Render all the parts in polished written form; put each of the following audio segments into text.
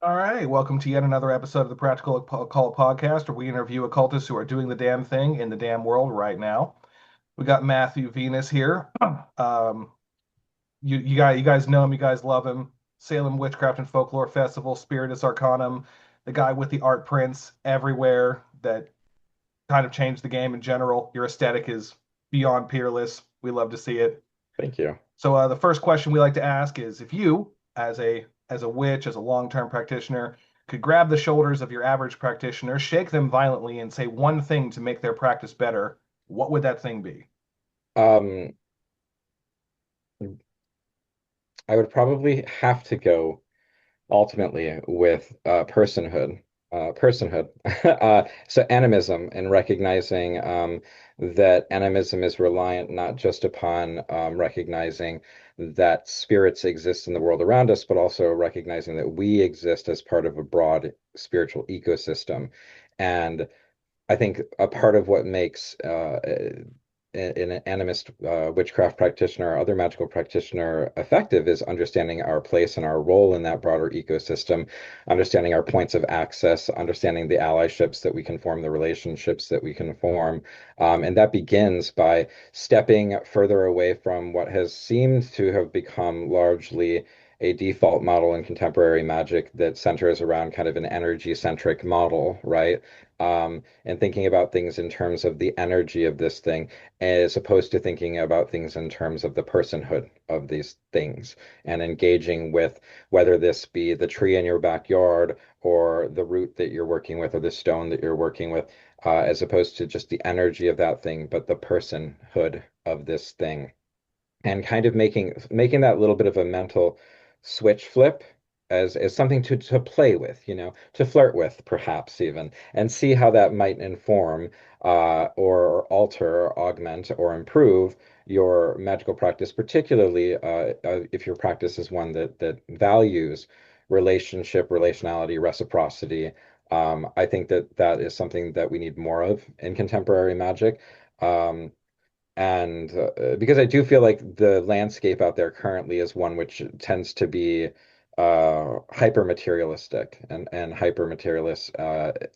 All right, welcome to yet another episode of the Practical Occult Podcast, where we interview occultists who are doing the damn thing in the damn world right now. We got Matthew Venus here. You guys know him, you guys love him. Salem Witchcraft and Folklore Festival, Spiritus Arcanum, the guy with the art prints everywhere that kind of changed the game in general. Your aesthetic is beyond peerless. We love to see it. Thank you. So the first question we like to ask is if you, as a witch, as a long-term practitioner, could grab the shoulders of your average practitioner, shake them violently, and say one thing to make their practice better, what would that thing be? Um, I would probably have to go ultimately with personhood. Personhood. So animism and recognizing that animism is reliant not just upon recognizing that spirits exist in the world around us, but also recognizing that we exist as part of a broad spiritual ecosystem. And I think a part of what makes an animist witchcraft practitioner or other magical practitioner effective is understanding our place and our role in that broader ecosystem, understanding our points of access, understanding the allyships that we can form, the relationships that we can form. And that begins by stepping further away from what has seemed to have become largely a default model in contemporary magic that centers around kind of an energy centric model, right? And thinking about things in terms of the energy of this thing, as opposed to thinking about things in terms of the personhood of these things and engaging with whether this be the tree in your backyard or the root that you're working with or the stone that you're working with, as opposed to just the energy of that thing, but the personhood of this thing and kind of making that little bit of a mental switch flip as something to play with, to flirt with perhaps even, and see how that might inform or alter, or augment, or improve your magical practice, particularly if your practice is one that values relationship, relationality, reciprocity. I think that that is something that we need more of in contemporary magic. Um, and because I do feel like the landscape out there currently is one which tends to be hyper materialistic and hyper materialist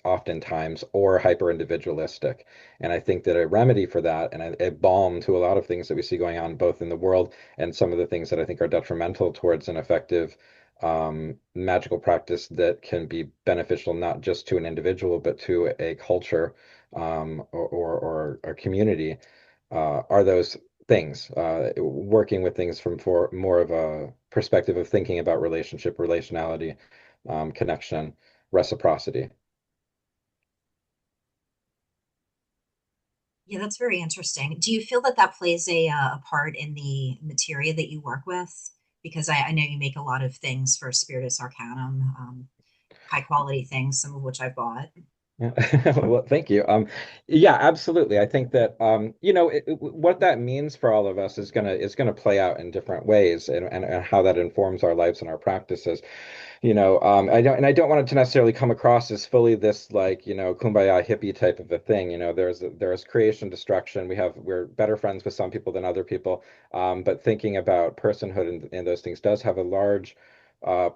oftentimes, or hyper individualistic. And I think that a remedy for that and a balm to a lot of things that we see going on both in the world and some of the things that I think are detrimental towards an effective magical practice that can be beneficial not just to an individual but to a culture or a community are those things, working with things from for more of a perspective of thinking about relationship, relationality, connection, reciprocity. Yeah, that's very interesting. Do you feel that that plays a part in the materia that you work with? Because I know you make a lot of things for Spiritus Arcanum, high quality things, some of which I've bought. Yeah. Well, thank you. Yeah, absolutely. I think that what that means for all of us is gonna play out in different ways, and how that informs our lives and our practices. I don't want it to necessarily come across as fully this like, kumbaya hippie type of a thing. There's creation, destruction. We're better friends with some people than other people. But thinking about personhood and those things does have a large uh,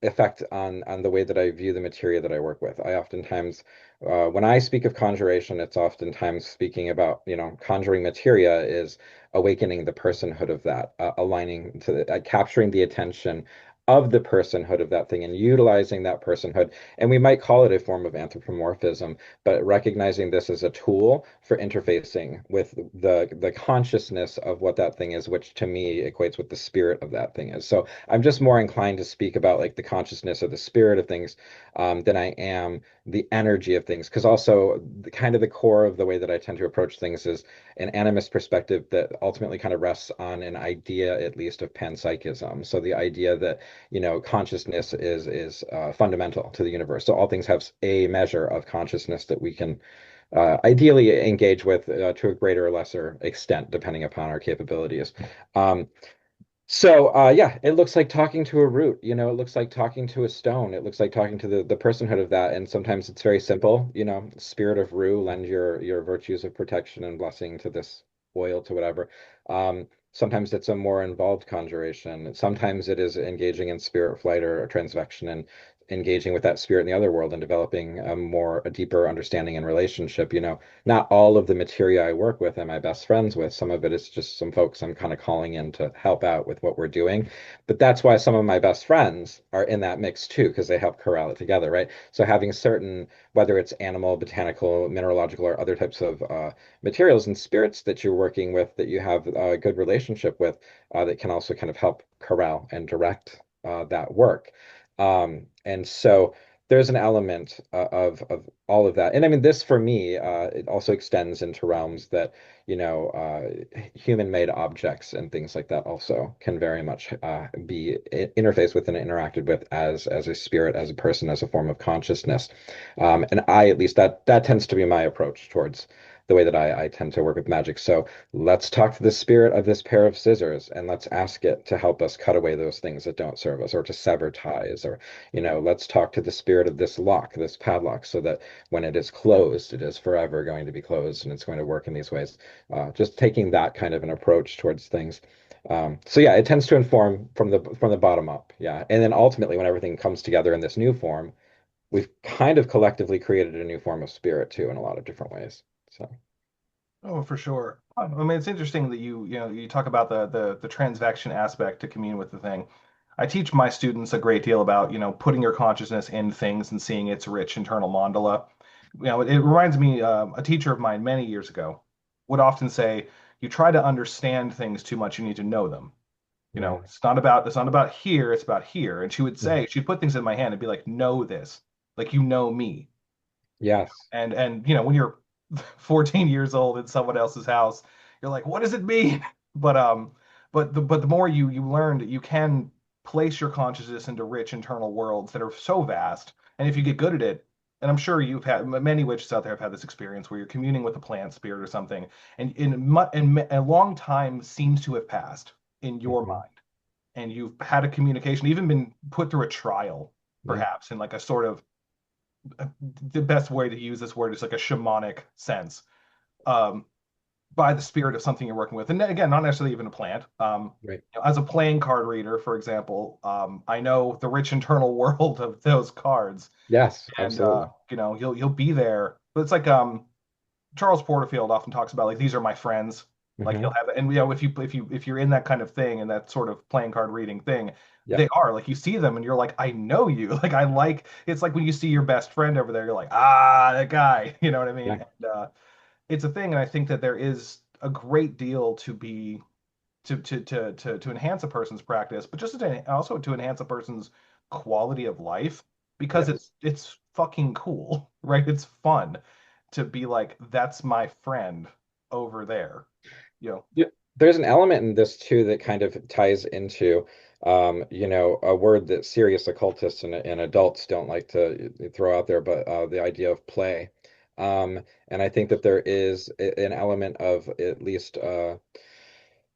effect on the way that I view the materia that I work with. I oftentimes, when I speak of conjuration, it's oftentimes speaking about, conjuring materia is awakening the personhood of that, aligning to capturing the attention of the personhood of that thing and utilizing that personhood. And we might call it a form of anthropomorphism, but recognizing this as a tool for interfacing with the consciousness of what that thing is, which to me equates with the spirit of that thing is. So I'm just more inclined to speak about like the consciousness or the spirit of things than I am the energy of things. Because also kind of the core of the way that I tend to approach things is an animist perspective that ultimately kind of rests on an idea, at least, of panpsychism. So the idea that consciousness is fundamental to the universe. So all things have a measure of consciousness that we can ideally engage with to a greater or lesser extent, depending upon our capabilities. Um, yeah, it looks like talking to a root, it looks like talking to a stone. It looks like talking to the personhood of that. And sometimes it's very simple, spirit of Ru, lend your virtues of protection and blessing to this oil, to whatever. Sometimes it's a more involved conjuration. Sometimes it is engaging in spirit flight or transvection and engaging with that spirit in the other world and developing a deeper understanding and relationship. Not all of the materia I work with am I best friends with. Some of it is just some folks I'm kind of calling in to help out with what we're doing. But that's why some of my best friends are in that mix too, because they help corral it together, right? So having certain, whether it's animal, botanical, mineralogical, or other types of materials and spirits that you're working with that you have a good relationship with, that can also kind of help corral and direct that work. And so there's an element of all of that. And I mean, this for me, it also extends into realms that, human-made objects and things like that also can very much be interfaced with and interacted with as a spirit, as a person, as a form of consciousness. And I, at least that tends to be my approach towards the way that I tend to work with magic. So let's talk to the spirit of this pair of scissors and let's ask it to help us cut away those things that don't serve us or to sever ties, or let's talk to the spirit of this lock, this padlock, so that when it is closed, it is forever going to be closed and it's going to work in these ways. Just taking that kind of an approach towards things. So yeah, it tends to inform from the bottom up. Yeah. And then ultimately, when everything comes together in this new form, we've kind of collectively created a new form of spirit too in a lot of different ways. So Oh, for sure. I mean, it's interesting that you talk about the transaction aspect to commune with the thing. I teach my students a great deal about, putting your consciousness in things and seeing its rich internal mandala. It reminds me, a teacher of mine many years ago would often say, you try to understand things too much, you need to know them. yeah. It's not about here, it's about here. And she would Mhm. say, she'd put things in my hand and be like, know this, like you know me. Yes. And when you're 14 years old in someone else's house, you're like, what does it mean? But the more you learn that you can place your consciousness into rich internal worlds that are so vast, and if you get good at it, and I'm sure you've had many witches out there have had this experience where you're communing with a plant spirit or something, and a long time seems to have passed in your Hmm. mind, and you've had a communication, even been put through a trial, Yeah. perhaps in like a sort of, the best way to use this word is like a shamanic sense, um, by the spirit of something you're working with. And again, not necessarily even a plant. Right. As a playing card reader, for example, I know the rich internal world of those cards, Yes, and absolutely. you'll be there. But it's like, Charles Porterfield often talks about, like, these are my friends. Like he'll Hmm. have, and if you're in that kind of thing and that sort of playing card reading thing, Yeah. they are like, you see them and you're like, I know you. Like, it's like when you see your best friend over there, you're like, ah, that guy. You know what I mean? Yeah. And it's a thing, and I think that there is a great deal to be to enhance a person's practice, but just also to enhance a person's quality of life, because Yes. it's fucking cool, right? It's fun to be like, that's my friend over there, you know. Yeah, there's an element in this too that kind of ties into, a word that serious occultists and adults don't like to throw out there, but the idea of play. And I think that there is an element of at least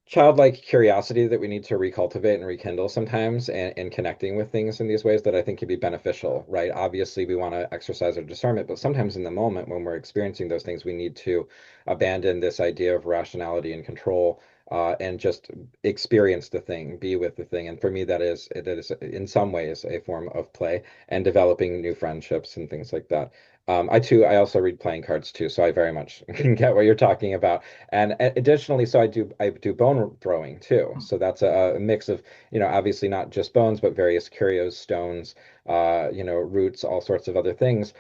childlike curiosity that we need to recultivate and rekindle sometimes, and connecting with things in these ways that I think can be beneficial, right? Obviously, we want to exercise our discernment, but sometimes in the moment when we're experiencing those things, we need to abandon this idea of rationality and control, and just experience the thing, be with the thing. And for me, that is in some ways a form of play and developing new friendships and things like that. I also read playing cards too, so I very much get what you're talking about. And additionally, so I do bone throwing too. So that's a mix of, obviously not just bones, but various curios, stones, roots, all sorts of other things.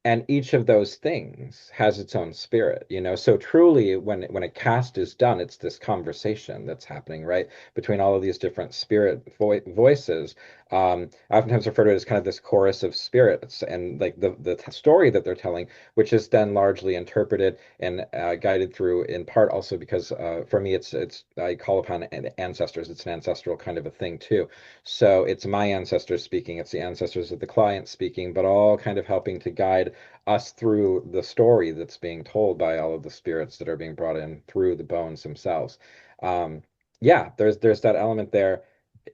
And each of those things has its own spirit. So truly, when a cast is done, it's this conversation that's happening, right, between all of these different spirit voices. I oftentimes refer to it as kind of this chorus of spirits, and like the story that they're telling, which is then largely interpreted and guided through, in part also because for me, it's I call upon ancestors. It's an ancestral kind of a thing too. So it's my ancestors speaking, it's the ancestors of the client speaking, but all kind of helping to guide us through the story that's being told by all of the spirits that are being brought in through the bones themselves. Um, yeah, there's that element there,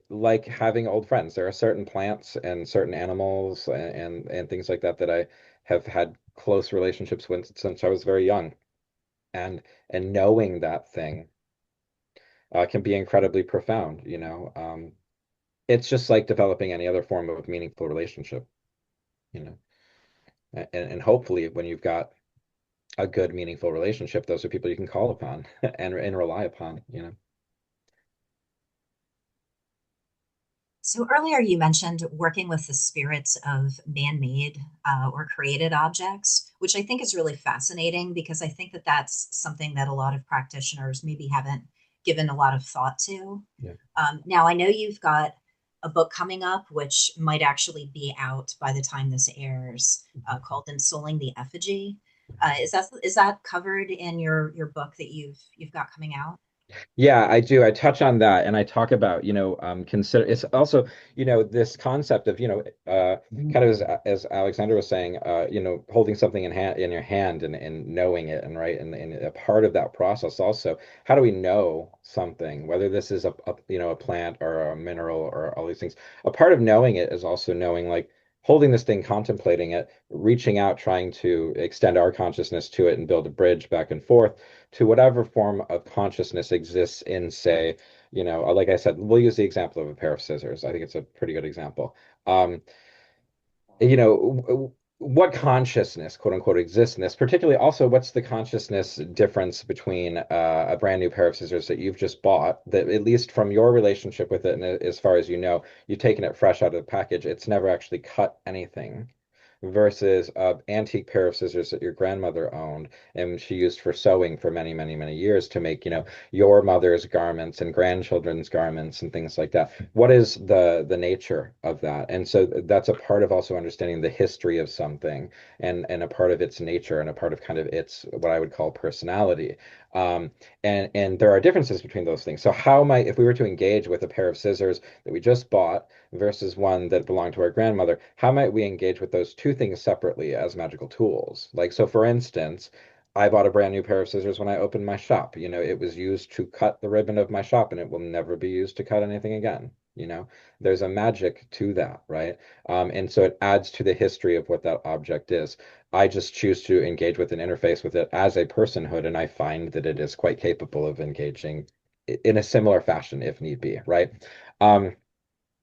like having old friends. There are certain plants and certain animals and things like that that I have had close relationships with since I was very young, and knowing that thing can be incredibly profound. It's just like developing any other form of meaningful relationship. you know. And hopefully when you've got a good, meaningful relationship, those are people you can call upon and rely upon, you know. So earlier you mentioned working with the spirits of man-made or created objects, which I think is really fascinating because I think that that's something that a lot of practitioners maybe haven't given a lot of thought to. Yeah. Now I know you've got a book coming up, which might actually be out by the time this airs, called "Ensouling the Effigy." Is that covered in your book that you've got coming out? Yeah, I do. I touch on that and I talk about, consider it's also, this concept of, kind of as Alexander was saying, holding something in your hand and knowing it and right. And a part of that process also, how do we know something, whether this is a plant or a mineral or all these things? A part of knowing it is also knowing like holding this thing, contemplating it, reaching out, trying to extend our consciousness to it and build a bridge back and forth to whatever form of consciousness exists in, say, like I said, we'll use the example of a pair of scissors. I think it's a pretty good example. Um, what consciousness, quote unquote, exists in this, particularly also what's the consciousness difference between a brand new pair of scissors that you've just bought, that at least from your relationship with it, and as far as you know, you've taken it fresh out of the package, it's never actually cut anything versus a antique pair of scissors that your grandmother owned and she used for sewing for many, many, many years to make, your mother's garments and grandchildren's garments and things like that. What is the nature of that? And so that's a part of also understanding the history of something and a part of its nature and a part of kind of its what I would call personality. And there are differences between those things. So how might if we were to engage with a pair of scissors that we just bought versus one that belonged to our grandmother, how might we engage with those two things separately as magical tools? Like, so for instance, I bought a brand new pair of scissors when I opened my shop. It was used to cut the ribbon of my shop and it will never be used to cut anything again. There's a magic to that, right? And so it adds to the history of what that object is. I just choose to engage with and interface with it as a personhood, and I find that it is quite capable of engaging in a similar fashion if need be, right? Um,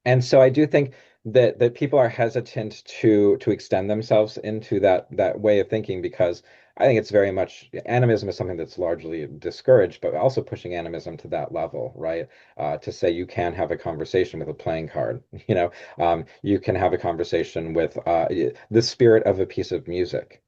and so I do think that people are hesitant to extend themselves into that way of thinking because I think it's very much animism is something that's largely discouraged, but also pushing animism to that level, right? To say you can have a conversation with a playing card, you can have a conversation with the spirit of a piece of music,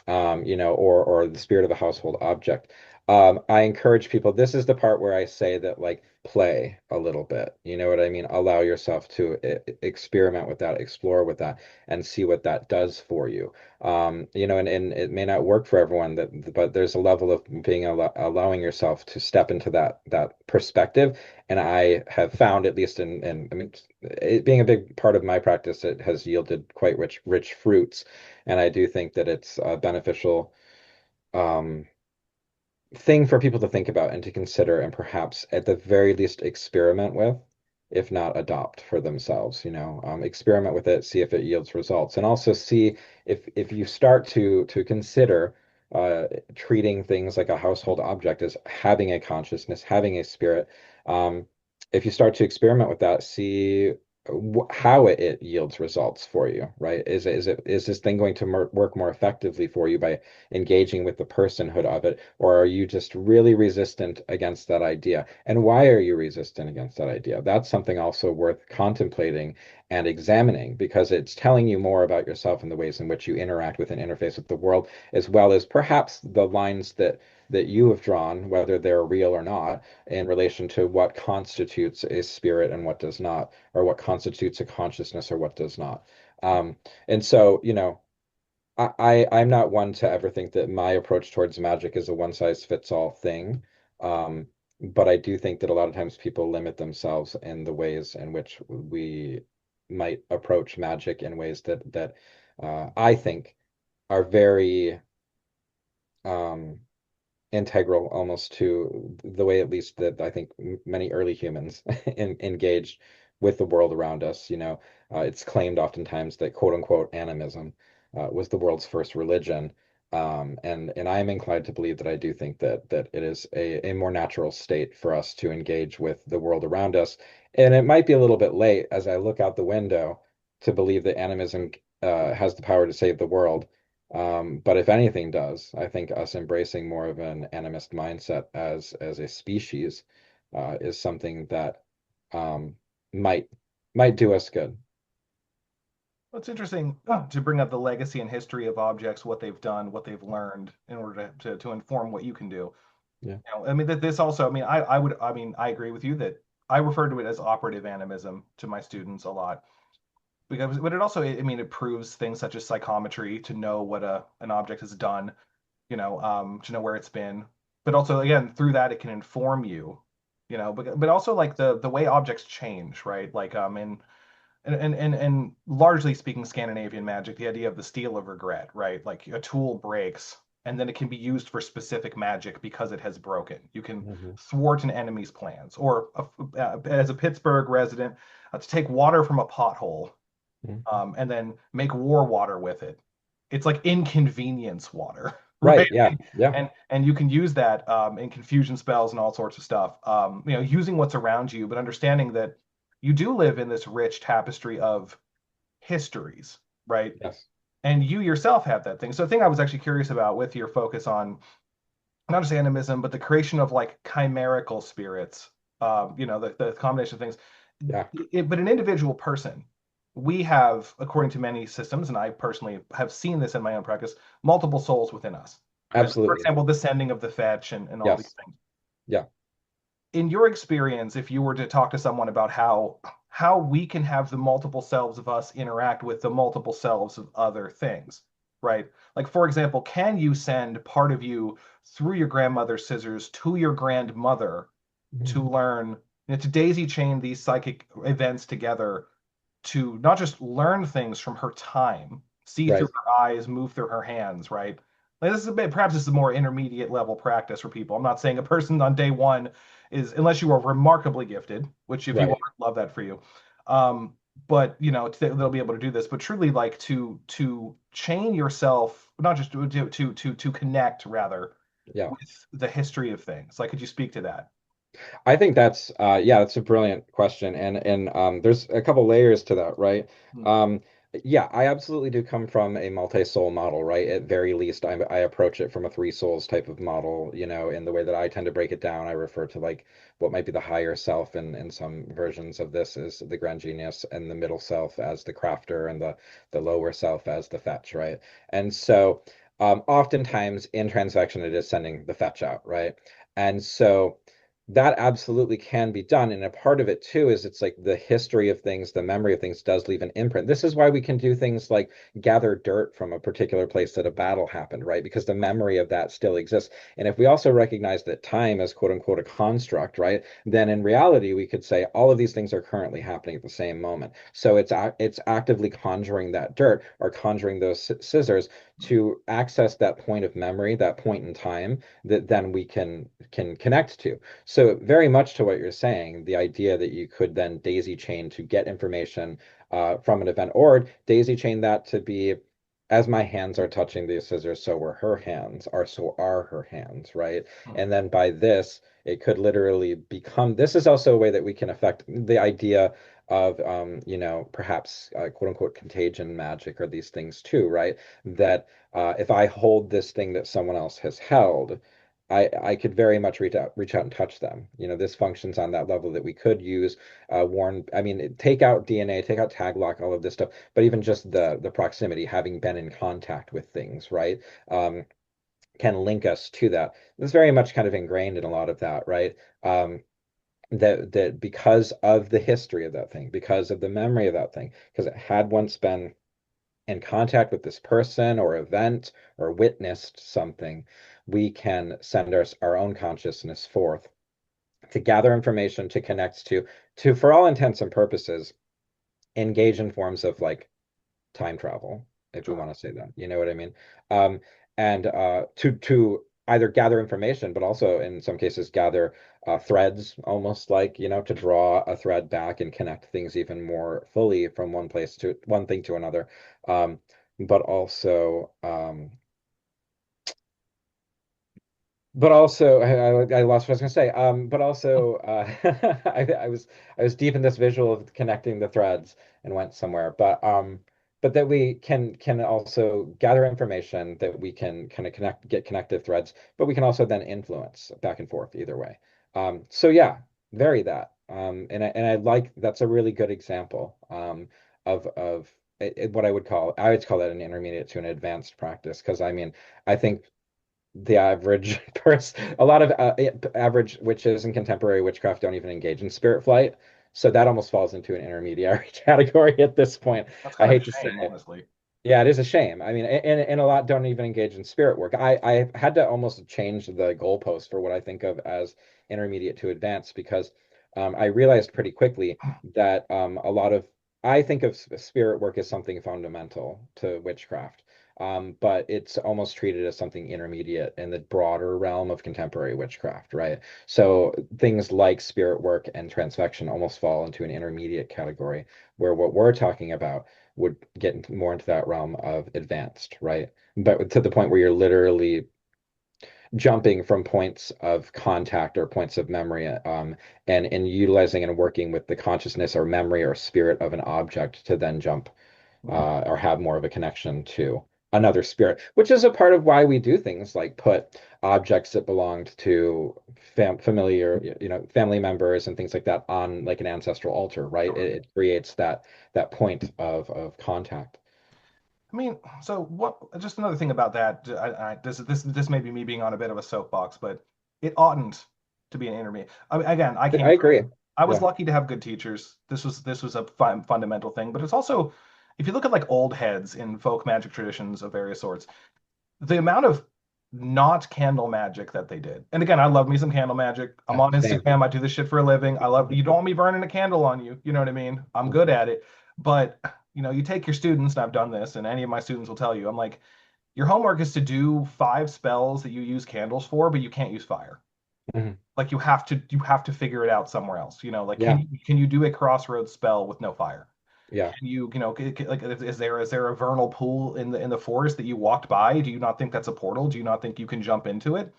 or the spirit of a household object. I encourage people, this is the part where I say that like play a little bit. You know what I mean? Allow yourself to experiment with that, explore with that, and see what that does for you. And it may not work for everyone but there's a level of being allowing yourself to step into that perspective. And I have found, at least I mean, it being a big part of my practice, it has yielded quite rich fruits. And I do think that it's a beneficial um, thing for people to think about and to consider, and perhaps at the very least experiment with, if not adopt for themselves. Experiment with it, see if it yields results, and also see if you start to consider treating things like a household object as having a consciousness, having a spirit. Um, if you start to experiment with that, see how it yields results for you, right? Is this thing going to work more effectively for you by engaging with the personhood of it, or are you just really resistant against that idea? And why are you resistant against that idea? That's something also worth contemplating and examining because it's telling you more about yourself and the ways in which you interact with and interface with the world, as well as perhaps the lines that you have drawn, whether they're real or not, in relation to what constitutes a spirit and what does not, or what constitutes a consciousness or what does not. And so, I'm not one to ever think that my approach towards magic is a one size fits all thing. Um, but I do think that a lot of times people limit themselves in the ways in which we might approach magic in ways that I think are very um, integral almost to the way, at least that I think many early humans engaged with the world around us. It's claimed oftentimes that quote unquote animism was the world's first religion. And I am inclined to believe that I do think that it is a more natural state for us to engage with the world around us. And it might be a little bit late as I look out the window to believe that animism has the power to save the world. But if anything does, I think us embracing more of an animist mindset as a species is something that um, might might do us good. Well, it's interesting to bring up the legacy and history of objects, what they've done, what they've learned in order to inform what you can do. Yeah, I mean, that this also, I mean, I mean, I agree with you that I refer to it as operative animism to my students a lot because, but it also, I mean, it proves things such as psychometry to know what an object has done, to know where it's been. But also, again, through that, it can inform you, but also like the way objects change, right? Like and largely speaking, Scandinavian magic, the idea of the steel of regret, right? Like a tool breaks and then it can be used for specific magic because it has broken. You can hmm thwart an enemy's plans, or as a Pittsburgh resident, to take water from a pothole and then make war water with it. It's like inconvenience water, right? right. Yeah, yeah, And you can use that in confusion spells and all sorts of stuff. Using what's around you, but understanding that you do live in this rich tapestry of histories, right? yes, And you yourself have that thing. So the thing I was actually curious about with your focus on not just animism, but the creation of like chimerical spirits, the combination of things. yeah, But an individual person, we have, according to many systems, and I personally have seen this in my own practice, multiple souls within us. Right? Like, for absolutely. example, the sending of the fetch and all these Yes, things. yeah. In your experience, if you were to talk to someone about how we can have the multiple selves of us interact with the multiple selves of other things, right? Like for example, can you send part of you through your grandmother's scissors to your grandmother to Mhm. learn, to daisy chain these psychic events together to not just learn things from her time, see through Right. her eyes, move through her hands, right? Like this is a bit, perhaps this is a more intermediate level practice for people. I'm not saying a person on day one is, unless you are remarkably gifted, which if you are, Right. love that for you. Um, but they'll be able to do this. But truly, like to chain yourself, not just to connect rather Yeah. with the history of things. Like, could you speak to that? I think that's yeah, that's a brilliant question, and there's a couple layers to that, right? Hmm. Um, yeah, I absolutely do come from a multi-soul model, right? At very least, I approach it from a three souls type of model, in the way that I tend to break it down. I refer to like what might be the higher self, and some versions of this is the grand genius, and the middle self as the crafter, and the lower self as the fetch, right? And so, oftentimes in transfection, it is sending the fetch out, right? And so that absolutely can be done. And a part of it too is it's like the history of things, the memory of things does leave an imprint. This is why we can do things like gather dirt from a particular place that a battle happened, right? Because the memory of that still exists. And if we also recognize that time is quote unquote a construct, right? Then in reality, we could say all of these things are currently happening at the same moment. So it's actively conjuring that dirt or conjuring those scissors to access that point of memory, that point in time that then we can connect to. So very much to what you're saying, the idea that you could then daisy chain to get information from an event, or daisy chain that to be as my hands are touching these scissors, so are her hands, or so are her hands, right? And then by this, it could literally become. This is also a way that we can affect the idea of, perhaps quote unquote contagion magic or these things too, right? That if I hold this thing that someone else has held, I could very much reach out and touch them. This functions on that level that we could use warn. I mean, take out DNA, take out tag lock, all of this stuff, but even just the proximity, having been in contact with things, right, can link us to that. It's very much kind of ingrained in a lot of that, right? That because of the history of that thing, because of the memory of that thing, because it had once been in contact with this person or event or witnessed something, we can send our own consciousness forth to gather information, to connect to, for all intents and purposes, engage in forms of like time travel, if we Sure. want to say that. You know what I mean? Um, and to either gather information, but also in some cases gather threads, almost like, to draw a thread back and connect things even more fully from one place to one thing to another. Um, but also, I lost what I was going to say. But also, I was deep in this visual of connecting the threads and went somewhere. But but that we can also gather information, that we can kind of get connective threads, but we can also then influence back and forth either way. So yeah, very that. And I like that's a really good example of what I would call that an intermediate to an advanced practice, because I mean I think the average person, a lot of average witches and contemporary witchcraft don't even engage in spirit flight. So that almost falls into an intermediary category at this point. That's I kind of a hate to say shame, it. honestly. Yeah, it is a shame. I mean, and a lot don't even engage in spirit work. I had to almost change the goalpost for what I think of as intermediate to advanced, because I realized pretty quickly that a lot of I think of spirit work as something fundamental to witchcraft, but it's almost treated as something intermediate in the broader realm of contemporary witchcraft, right? So things like spirit work and transfection almost fall into an intermediate category, where what we're talking about would get more into that realm of advanced, right? But to the point where you're literally jumping from points of contact or points of memory, and utilizing and working with the consciousness or memory or spirit of an object to then jump Mhm. or have more of a connection to another spirit, which is a part of why we do things like put objects that belonged to familiar, family members and things like that on like an ancestral altar, right? Sure. It creates that point of contact. I mean, so what? Just another thing about that. This may be me being on a bit of a soapbox, but it oughtn't to be an intermediate. I mean, again, I came I agree. from. I was Yeah. lucky to have good teachers. This was a fundamental thing, but it's also, if you look at like old heads in folk magic traditions of various sorts, the amount of not candle magic that they did. And again, I love me some candle magic. I'm Yeah, on same. Instagram. I do this shit for a living. I love you don't want me burning a candle on you. You know what I mean? I'm good at it. But you take your students, and I've done this, and any of my students will tell you, I'm like, your homework is to do 5 spells that you use candles for, but you can't use fire. Mhm. Like you have to figure it out somewhere else. Like can Yeah, you do a crossroads spell with no fire? yeah. Like is there a vernal pool in the forest that you walked by? Do you not think that's a portal? Do you not think you can jump into it?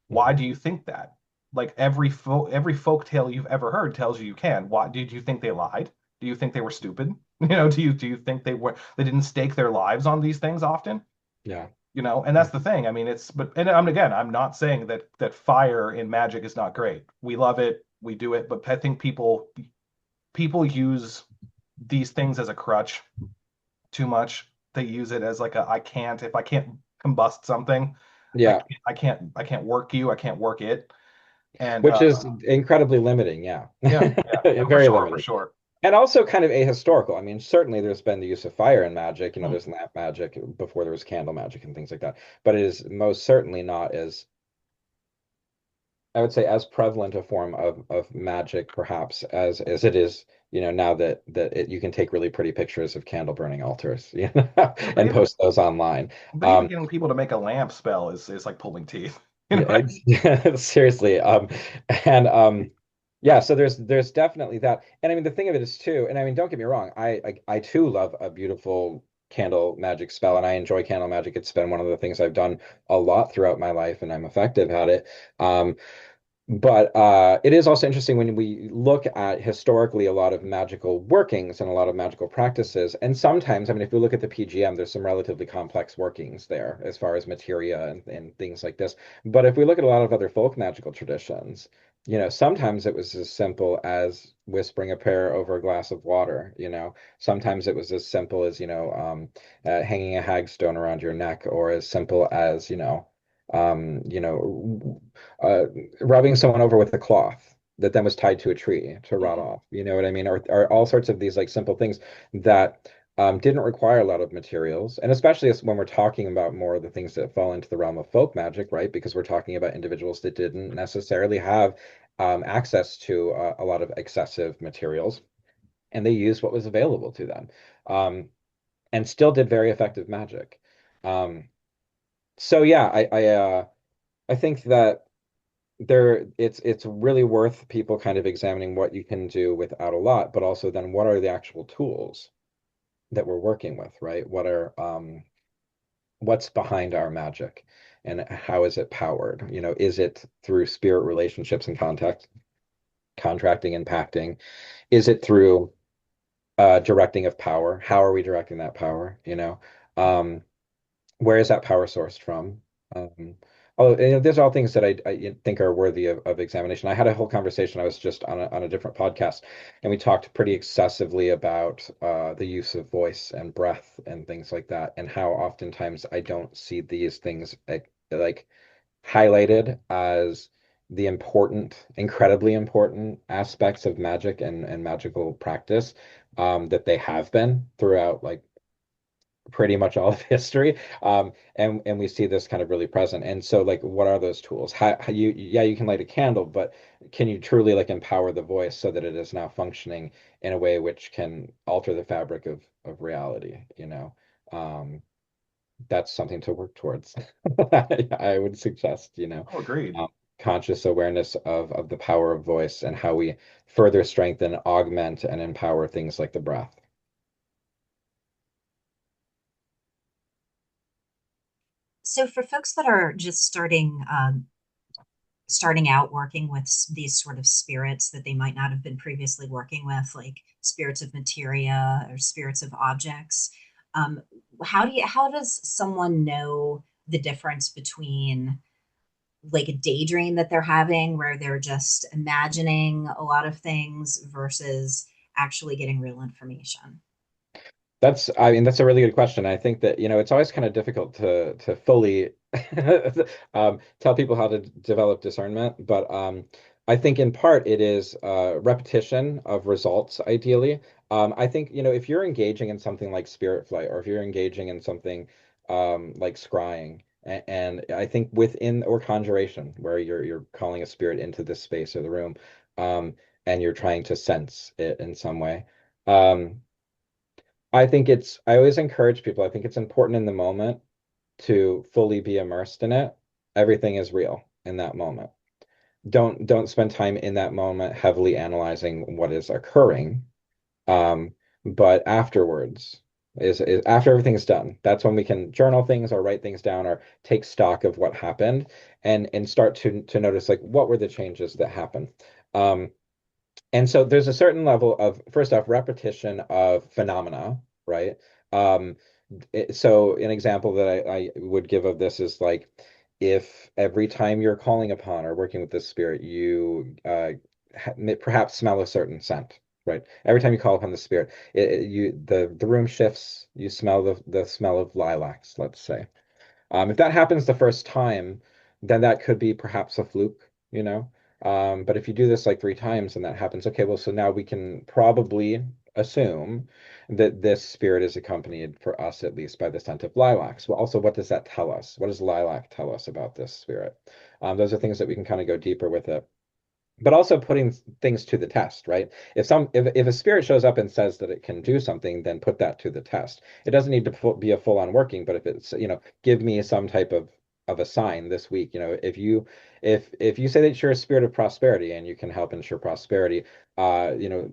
Why Mhm. do you think that? Like every folk tale you've ever heard tells you can. Why did you think they lied? Do you think they were stupid? Do you think they didn't stake their lives on these things often? Yeah. And that's the thing. I mean, I'm not saying that fire in magic is not great. We love it, we do it, but I think people use these things as a crutch too much. They use it as like if I can't combust something, I Yeah. can't I can't I can't work you, I can't work it. And Which is incredibly limiting. Yeah. yeah, yeah, yeah, for Very sure, for limiting. sure. And also kind of ahistorical. I mean, certainly there's been the use of fire in magic. Hmm. There's lamp magic before there was candle magic and things like that. But it is most certainly not as, I would say, as prevalent a form of magic, perhaps, as it is, now that you can take really pretty pictures of candle burning altars, But and even post those online. but even Um, getting people to make a lamp spell is like pulling teeth. You know Yeah, what I seriously. And yeah, so there's definitely that. And I mean the thing of it is too, and I mean don't get me wrong, I too love a beautiful candle magic spell, and I enjoy candle magic. It's been one of the things I've done a lot throughout my life, and I'm effective at it. But it is also interesting when we look at historically a lot of magical workings and a lot of magical practices. And sometimes, I mean, if we look at the PGM, there's some relatively complex workings there as far as materia and things like this. But if we look at a lot of other folk magical traditions, sometimes it was as simple as whispering a prayer over a glass of water. Sometimes it was as simple as, hanging a hagstone around your neck, or as simple as, um, you know, uh, rubbing someone over with a cloth that then was tied to a tree to rot mean? off. You know what I mean? Or all sorts of these like simple things that didn't require a lot of materials. And especially when we're talking about more of the things that fall into the realm of folk magic, right? Because we're talking about individuals that didn't necessarily have access to a lot of excessive materials, and they used what was available to them, um, and still did very effective magic. Um, so yeah, I think that it's really worth people kind of examining what you can do without a lot, but also then what are the actual tools that we're working with, right? What's behind our magic, and how is it powered? Is it through spirit relationships and contact, contracting and pacting? Is it through directing of power. How are we directing that power? Um, where is that power sourced from? Um, these are all things that I think are worthy of examination. I had a whole conversation. I was just on a different podcast, and we talked pretty excessively about the use of voice and breath and things like that, and how oftentimes I don't see these things like highlighted as the important, incredibly important aspects of magic and magical practice, that they have been throughout like pretty much all of history. And we see this kind of really present. And so like what are those tools? How you yeah, you can light a candle, but can you truly like empower the voice so that it is now functioning in a way which can alter the fabric of reality? Um, that's something to work towards. I would suggest, Oh, agreed. um, conscious awareness of the power of voice and how we further strengthen, augment, and empower things like the breath. So for folks that are just starting out working with these sort of spirits that they might not have been previously working with, like spirits of materia or spirits of objects, um, how does someone know the difference between like a daydream that they're having where they're just imagining a lot of things versus actually getting real information? I mean, that's a really good question. I think that, it's always kind of difficult to fully tell people how to develop discernment, but I think in part it is repetition of results, ideally. I think, if you're engaging in something like spirit flight, or if you're engaging in something like scrying, and I think within or conjuration, where you're calling a spirit into this space or the room, um, and you're trying to sense it in some way. Um, I always encourage people, I think it's important in the moment to fully be immersed in it. Everything is real in that moment. Don't spend time in that moment heavily analyzing what is occurring. Um, but afterwards is after everything's done. That's when we can journal things or write things down or take stock of what happened and start to notice like what were the changes that happened. Um, and so there's a certain level of, first off, repetition of phenomena, right? Um, so an example that I would give of this is like if every time you're calling upon or working with this spirit, you perhaps smell a certain scent, right? Every time you call upon the spirit, the room shifts. You smell the smell of lilacs, let's say. If that happens the first time, then that could be perhaps a fluke. But if you do this like three times and that happens, okay, well, so now we can probably assume that this spirit is accompanied, for us at least, by the scent of lilacs. Well, also, what does that tell us? What does lilac tell us about this spirit? Those are things that we can kind of go deeper with it, but also putting things to the test, right? If a spirit shows up and says that it can do something, then put that to the test. It doesn't need to be a full on working, but if it's, give me some type of a sign this week. If you say that you're a spirit of prosperity and you can help ensure prosperity, uh, you know,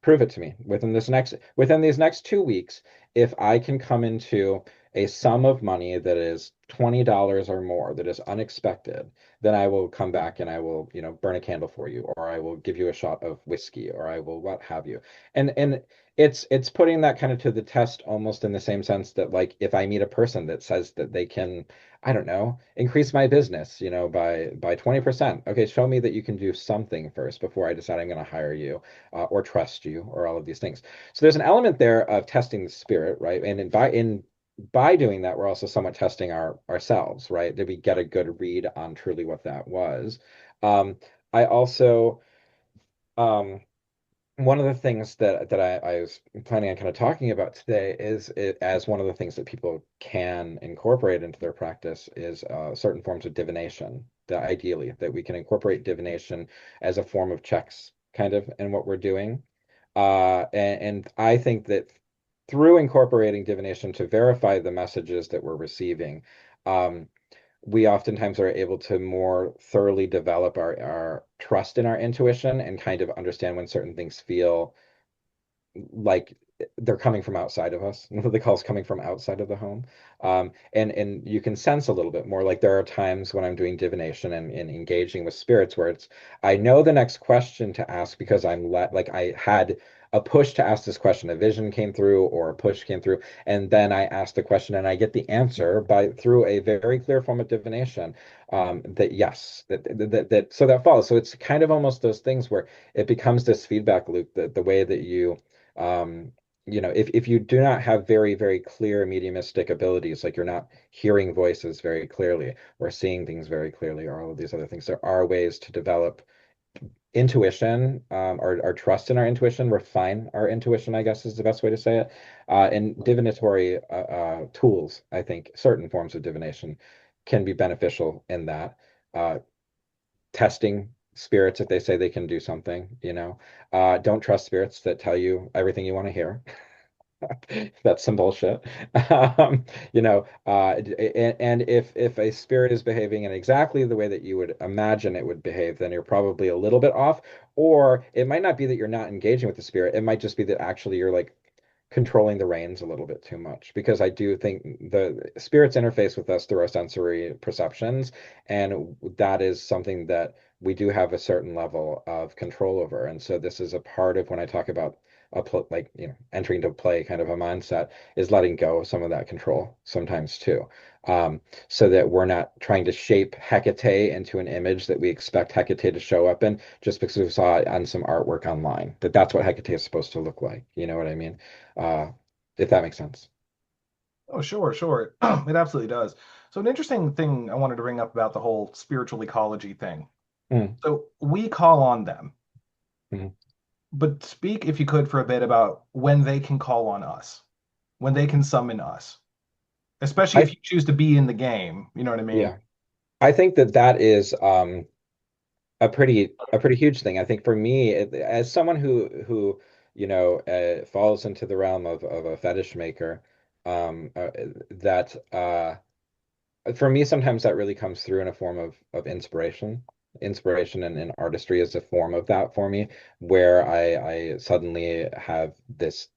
prove it to me within these next 2 weeks. If I can come into a sum of money that is $20 or more, that is unexpected, then I will come back and I will, burn a candle for you, or I will give you a shot of whiskey, or I will what have you. And it's putting that kind of to the test, almost in the same sense that like if I meet a person that says that they can, I don't know, increase my business, by 20%. Okay, show me that you can do something first before I decide I'm going to hire you, or trust you, or all of these things. So there's an element there of testing the spirit, right? And by doing that, we're also somewhat testing ourselves, right? Did we get a good read on truly what that was? I also um, One of the things that I was planning on kind of talking about today is as one of the things that people can incorporate into their practice is certain forms of divination. That ideally that we can incorporate divination as a form of checks, kind of, in what we're doing. And I think that through incorporating divination to verify the messages that we're receiving, um, we oftentimes are able to more thoroughly develop our trust in our intuition and kind of understand when certain things feel like they're coming from outside of us. What they call is coming from outside of the home. And you can sense a little bit more. Like there are times when I'm doing divination and engaging with spirits where it's I know the next question to ask because like I had a push to ask this question. A vision came through or a push came through, and then I ask the question and I get the answer by through a very clear form of divination. That yes, so that follows. So it's kind of almost those things where it becomes this feedback loop. That the way that um, if you do not have very, very clear mediumistic abilities, like you're not hearing voices very clearly or seeing things very clearly, or all of these other things, there are ways to develop intuition, or trust in our intuition, refine our intuition, I guess is the best way to say it. And divinatory tools, I think certain forms of divination can be beneficial in that. Uh, Testing spirits if they say they can do something, don't trust spirits that tell you everything you want to hear. That's some bullshit. And if a spirit is behaving in exactly the way that you would imagine it would behave, then you're probably a little bit off. Or it might not be that you're not engaging with the spirit. It might just be that actually you're like controlling the reins a little bit too much, because I do think the spirits interface with us through our sensory perceptions, and that is something that we do have a certain level of control over. And so this is a part of when I talk about like entering to play kind of a mindset, is letting go of some of that control sometimes too, um, so that we're not trying to shape Hecate into an image that we expect Hecate to show up in just because we saw it on some artwork online, that's what Hecate is supposed to look like. You know what I mean? uh, if that makes sense. Oh, sure, sure. It absolutely does. So an interesting thing I wanted to bring up about the whole spiritual ecology thing. Mm, So we call on them, mm. but speak, if you could, for a bit about when they can call on us, when they can summon us, especially if I you choose to be in the game. You know what I mean? Yeah, I think that is a pretty huge thing. I think for me, as someone who falls into the realm of a fetish maker, that for me sometimes that really comes through in a form of inspiration. Inspiration and artistry is a form of that for me, where I suddenly have this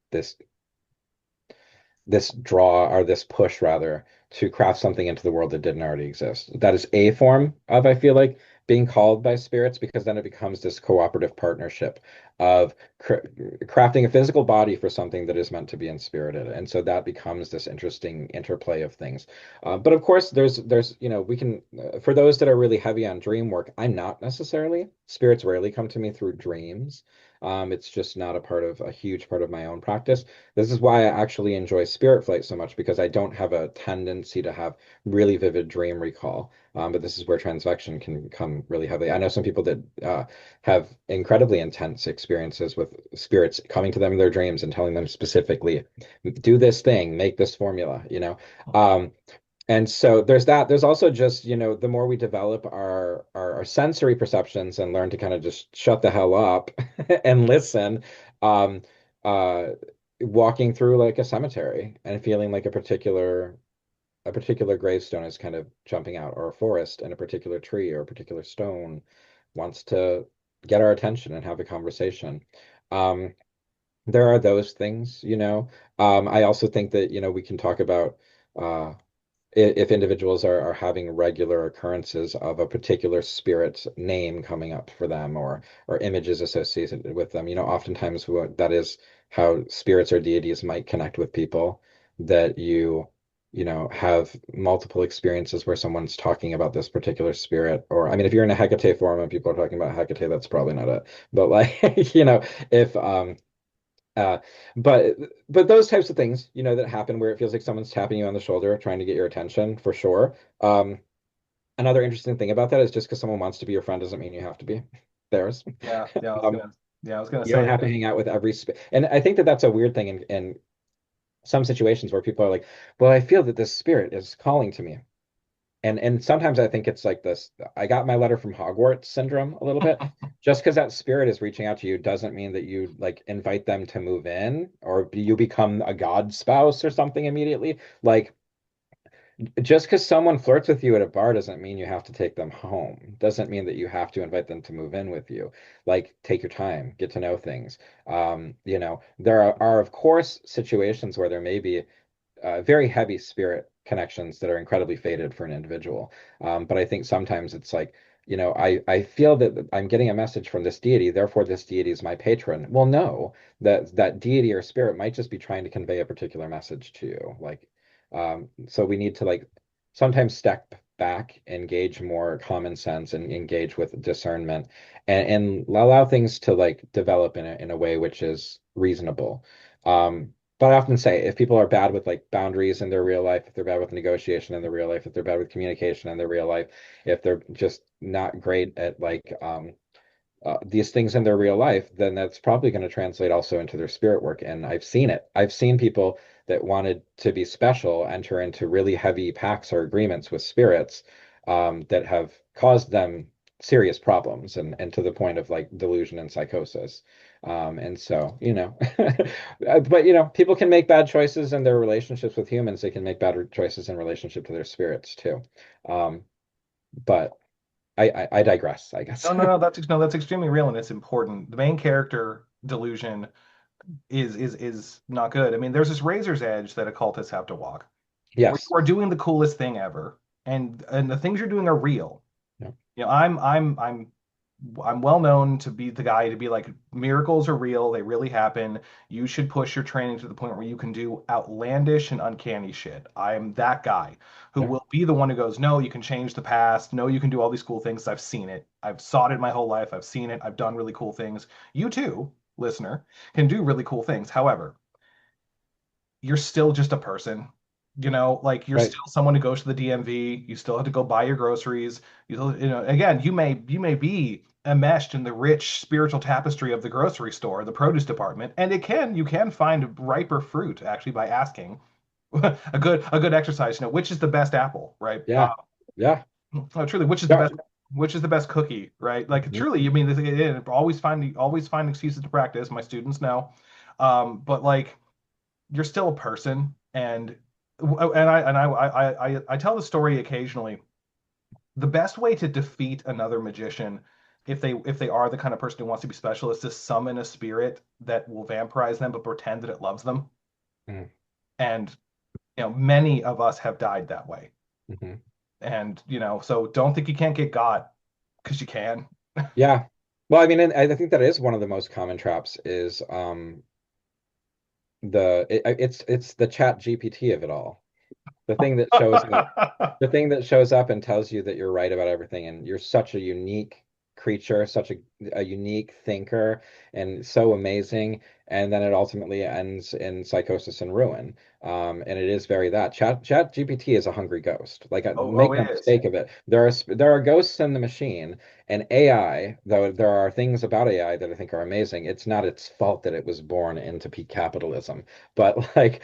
draw, or this push rather, to craft something into the world that didn't already exist. That is a form of, I feel like, being called by spirits, because then it becomes this cooperative partnership of crafting a physical body for something that is meant to be inspirited. And so that becomes this interesting interplay of things. But of course, there's we can for those that are really heavy on dream work, I'm not necessarily. Spirits rarely come to me through dreams. It's just not a huge part of my own practice. This is why I actually enjoy Spirit Flight so much, because I don't have a tendency to have really vivid dream recall. But this is where transvection can come really heavily. I know some people that have incredibly intense experiences with spirits coming to them in their dreams and telling them specifically, do this thing, make this formula. And so there's that. There's also just, the more we develop our sensory perceptions and learn to kind of just shut the hell up and listen, um, uh, walking through like a cemetery and feeling like a particular gravestone is kind of jumping out, or a forest and a particular tree or a particular stone wants to get our attention and have a conversation. Um, there are those things. I also think that, we can talk about uh, if individuals are having regular occurrences of a particular spirit's name coming up for them, or images associated with them. Oftentimes that is how spirits or deities might connect with people, that have multiple experiences where someone's talking about this particular spirit. Or I mean, if you're in a Hecate forum and people are talking about Hecate, that's probably not it. But like, if uh, but but those types of things, that happen where it feels like someone's tapping you on the shoulder, trying to get your attention, for sure. Another interesting thing about that is just because someone wants to be your friend doesn't mean you have to be theirs. Yeah, yeah. Um, I was gonna you don't say have to that. hang out with and I think that that's a weird thing in some situations where people are like, "Well, I feel that this spirit is calling to me." And sometimes I think it's like this, I got my letter from Hogwarts syndrome a little bit. Just because that spirit is reaching out to you doesn't mean that you like invite them to move in, or you become a god spouse or something immediately. Like Just because someone flirts with you at a bar doesn't mean you have to take them home. Doesn't mean that you have to invite them to move in with you. Like, take your time, get to know things. There are of course situations where there may be very heavy spirit connections that are incredibly fated for an individual. But I think sometimes it's like, I feel that I'm getting a message from this deity, therefore this deity is my patron. Well, no, that deity or spirit might just be trying to convey a particular message to you. So we need to like sometimes step back, engage more common sense, and engage with discernment, and allow things to like develop in a way which is reasonable. But I often say if people are bad with like boundaries in their real life, if they're bad with negotiation in their real life, if they're bad with communication in their real life, if they're just not great at these things in their real life, then that's probably going to translate also into their spirit work. And I've seen it. I've seen people that wanted to be special enter into really heavy pacts or agreements with spirits that have caused them serious problems and to the point of like delusion and psychosis. And so, but people can make bad choices in their relationships with humans. They can make bad choices in relationship to their spirits too. Um, but I digress, I guess. No, no, no. That's extremely real and it's important. The main character delusion is not good. I mean, there's this razor's edge that occultists have to walk, where Yes. you are doing the coolest thing ever, and the things you're doing are real. Yeah. I'm well known to be the guy to be like, miracles are real, they really happen. You should push your training to the point where you can do outlandish and uncanny shit. I'm that guy who Yeah. will be the one who goes, no, you can change the past. No, you can do all these cool things. I've seen it. I've sought it my whole life. I've seen it. I've done really cool things. You too, listener, can do really cool things. However, you're still just a person. Like you're Right. still someone who goes to the DMV. You still have to go buy your groceries. Again, you may be enmeshed in the rich spiritual tapestry of the grocery store, the produce department, and you can find riper fruit actually by asking. A good exercise. Which is the best apple, right? Yeah. Yeah. Oh, truly, Yeah. which is the best cookie, right? Like Mhm. truly, always find excuses to practice. My students know, but like you're still a person, and I tell the story occasionally. The best way to defeat another magician, if they are the kind of person who wants to be special, is to summon a spirit that will vampirize them but pretend that it loves them. Mhm. And many of us have died that way. Mhm. And so don't think you can't get got, because you can. Yeah. Well, I mean, and I think that is one of the most common traps is it's the chat GPT of it all. The thing that shows up the thing that shows up and tells you that you're right about everything and you're such a unique creature, such a unique thinker and so amazing, and then it ultimately ends in psychosis and ruin. And it is very that chat GPT is a hungry ghost. Like Oh, make it no is. mistake of it, there are ghosts in the machine, and AI, though there are things about AI that I think are amazing, it's not its fault that it was born into peak capitalism. But like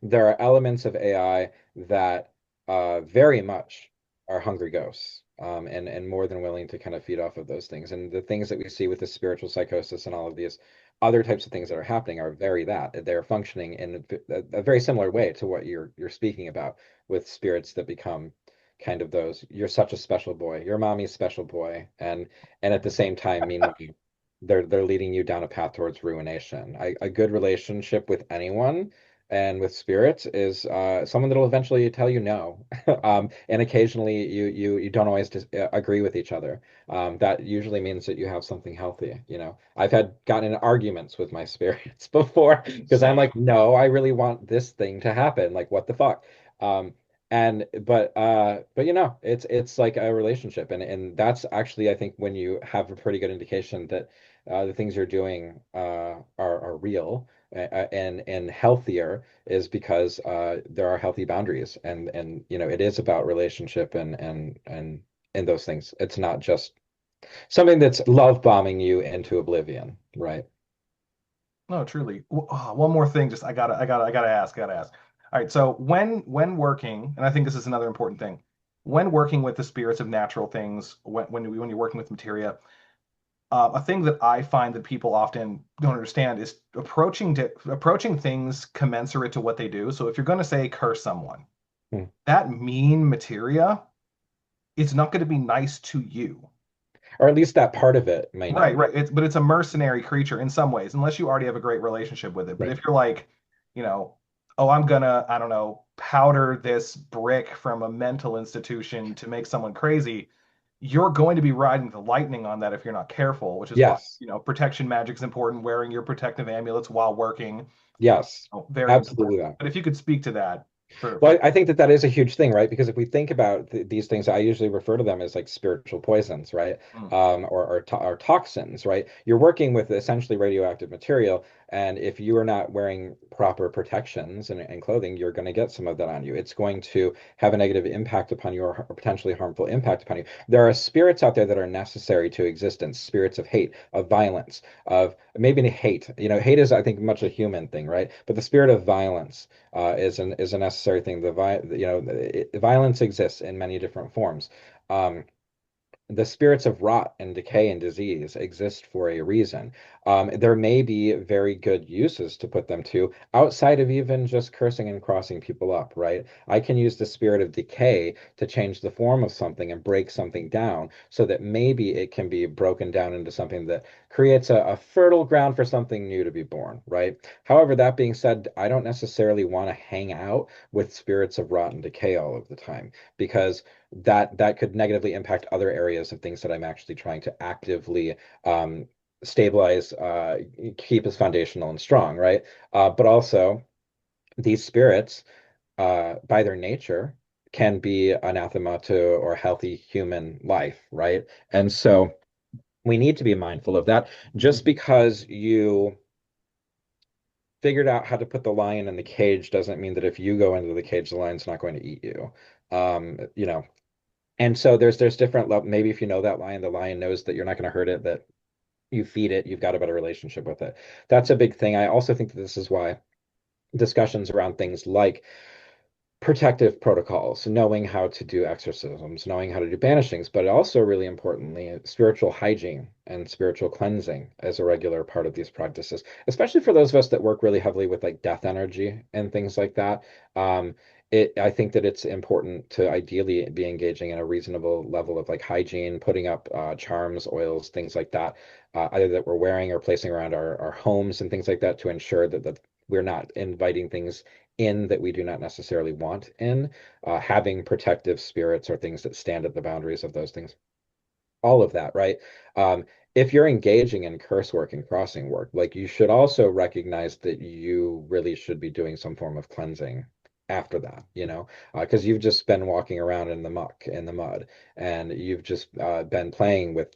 there are elements of AI that very much are hungry ghosts, and more than willing to kind of feed off of those things. And the things that we see with the spiritual psychosis and all of these other types of things that are happening are very that they're functioning in a very similar way to what you're speaking about with spirits that become kind of those, you're such a special boy, your mommy's special boy, and at the same time, meanwhile, they're leading you down a path towards ruination. A good relationship with anyone and with spirits is someone that'll eventually tell you no. And occasionally you don't always agree with each other. That usually means that you have something healthy. I've had gotten in arguments with my spirits before because I'm Same. like, no, I really want this thing to happen. Like, what the fuck? And but it's like a relationship, and that's actually I think when you have a pretty good indication that the things you're doing are real and healthier is because there are healthy boundaries, and it is about relationship and those things. It's not just something that's love bombing you into oblivion, right? No, truly. One more thing, just I gotta ask. All right, so when working, and I think this is another important thing, when working with the spirits of natural things, when you're working with materia, a thing that I find that people often don't understand is approaching things commensurate to what they do. So if you're going to say curse someone, Hmm. that mean materia, it's not going to be nice to you. Or at least that part of it may Right, not be. right. But it's a mercenary creature in some ways, unless you already have a great relationship with it. But Right. if you're like, you know, oh, I'm gonna, I don't know, powder this brick from a mental institution to make someone crazy, you're going to be riding the lightning on that if you're not careful, which is why, Yes. protection magic is important, wearing your protective amulets while working, Yes. very Absolutely important. that. But if you could speak to that for Well, I think that that is a huge thing, right? Because if we think about these things, I usually refer to them as like spiritual poisons, right? mm, Or toxins, right? You're working with essentially radioactive material, and if you are not wearing proper protections and clothing, you're going to get some of that on you. It's going to have a negative impact upon you or potentially harmful impact upon you. There are spirits out there that are necessary to existence, spirits of hate, of violence, of maybe hate. Hate is, I think, much a human thing, right? But the spirit of violence is a necessary thing. Violence exists in many different forms. Um, the spirits of rot and decay and disease exist for a reason. There may be very good uses to put them to outside of even just cursing and crossing people up, right? I can use the spirit of decay to change the form of something and break something down so that maybe it can be broken down into something that creates a fertile ground for something new to be born, right? However, that being said, I don't necessarily want to hang out with spirits of rot and decay all of the time because that could negatively impact other areas of things that I'm actually trying to actively stabilize, keep as foundational and strong, right? But also, these spirits, by their nature, can be anathema to or healthy human life, right? And so we need to be mindful of that. Just because you figured out how to put the lion in the cage doesn't mean that if you go into the cage, the lion's not going to eat you. You know, and so there's different level. Maybe if you know that lion, the lion knows that you're not going to hurt it, that you feed it, you've got a better relationship with it. That's a big thing. I also think that this is why discussions around things like protective protocols, knowing how to do exorcisms, knowing how to do banishings, but also really importantly, spiritual hygiene and spiritual cleansing as a regular part of these practices, especially for those of us that work really heavily with like death energy and things like that. I think that it's important to ideally be engaging in a reasonable level of like hygiene, putting up charms, oils, things like that, either that we're wearing or placing around our homes and things like that to ensure that we're not inviting things in that we do not necessarily want in, having protective spirits or things that stand at the boundaries of those things. All of that, right? If you're engaging in curse work and crossing work, like you should also recognize that you really should be doing some form of cleansing after that, because you've just been walking around in the muck, in the mud, and you've just been playing with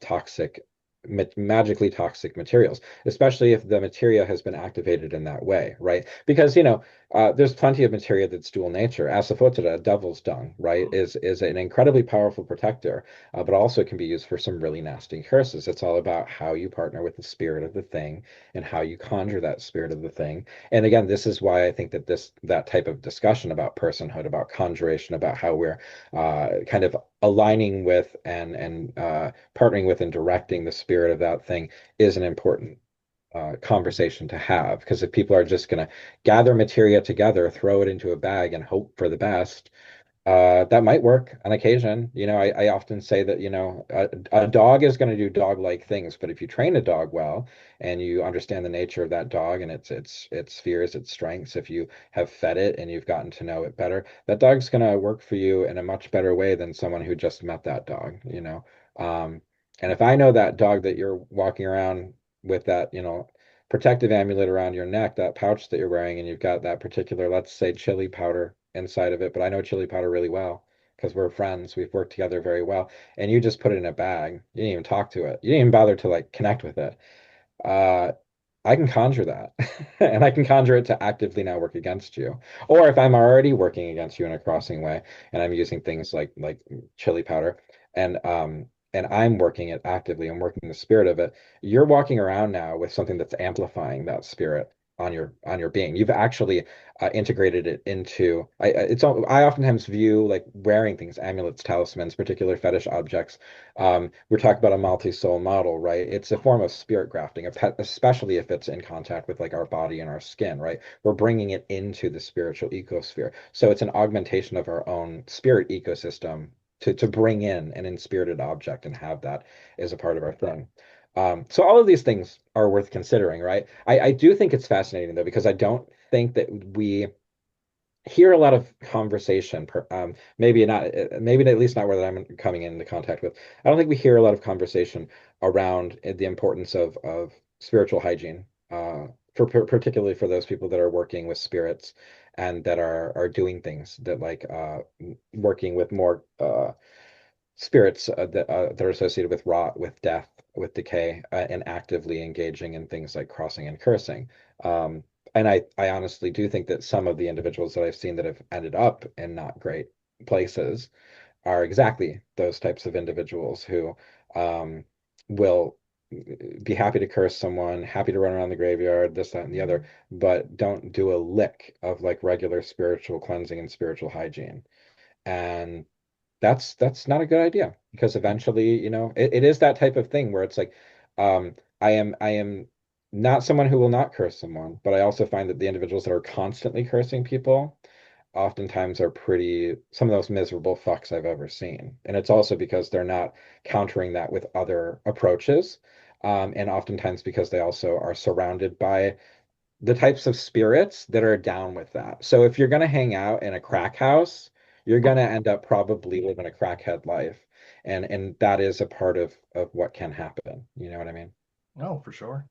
magically toxic materials, especially if the materia has been activated in that way, right? Because, there's plenty of materia that's dual nature. Asafoetida, devil's dung, right, is an incredibly powerful protector, but also can be used for some really nasty curses. It's all about how you partner with the spirit of the thing and how you conjure that spirit of the thing. And again, this is why I think that that type of discussion about personhood, about conjuration, about how we're kind of aligning with and partnering with and directing the spirit of that thing is an important conversation to have. Because if people are just going to gather materia together, throw it into a bag, and hope for the best, that might work on occasion. I often say that, a dog is going to do dog-like things, but if you train a dog well and you understand the nature of that dog and its fears, its strengths, if you have fed it and you've gotten to know it better, that dog's going to work for you in a much better way than someone who just met that dog. Um, and if I know that dog that you're walking around with that, protective amulet around your neck, that pouch that you're wearing, and you've got that particular, let's say, chili powder inside of it, but I know chili powder really well because we're friends. We've worked together very well. And you just put it in a bag. You didn't even talk to it. You didn't even bother to like connect with it. Uh, I can conjure that. And I can conjure it to actively now work against you. Or if I'm already working against you in a crossing way and I'm using things like chili powder and I'm working it actively and working the spirit of it, you're walking around now with something that's amplifying that spirit. on your being. You've actually integrated it into. I oftentimes view like wearing things, amulets, talismans, particular fetish objects. We're talking about a multi-soul model, right? It's a form of spirit grafting, especially if it's in contact with like our body and our skin, right? We're bringing it into the spiritual ecosphere. So it's an augmentation of our own spirit ecosystem to bring in an inspirited object and have that as a part of our thing. So all of these things are worth considering, right? I do think it's fascinating though, because I don't think that we hear a lot of conversation, maybe not, maybe at least not where that I'm coming into contact with. I don't think we hear a lot of conversation around the importance of spiritual hygiene, particularly for those people that are working with spirits and that are doing things that like working with more spirits that are associated with rot, with death, with decay, and actively engaging in things like crossing and cursing. And I honestly do think that some of the individuals that I've seen that have ended up in not great places are exactly those types of individuals who will be happy to curse someone, happy to run around the graveyard, this, that, and the other, but don't do a lick of like regular spiritual cleansing and spiritual hygiene. And that's not a good idea because eventually, it is that type of thing where it's like, I am not someone who will not curse someone, but I also find that the individuals that are constantly cursing people oftentimes are some of the most miserable fucks I've ever seen. And it's also because they're not countering that with other approaches. And oftentimes because they also are surrounded by the types of spirits that are down with that. So if you're going to hang out in a crack house, you're going to end up probably living a crackhead life. And that is a part of what can happen. You know what I mean? No, for sure.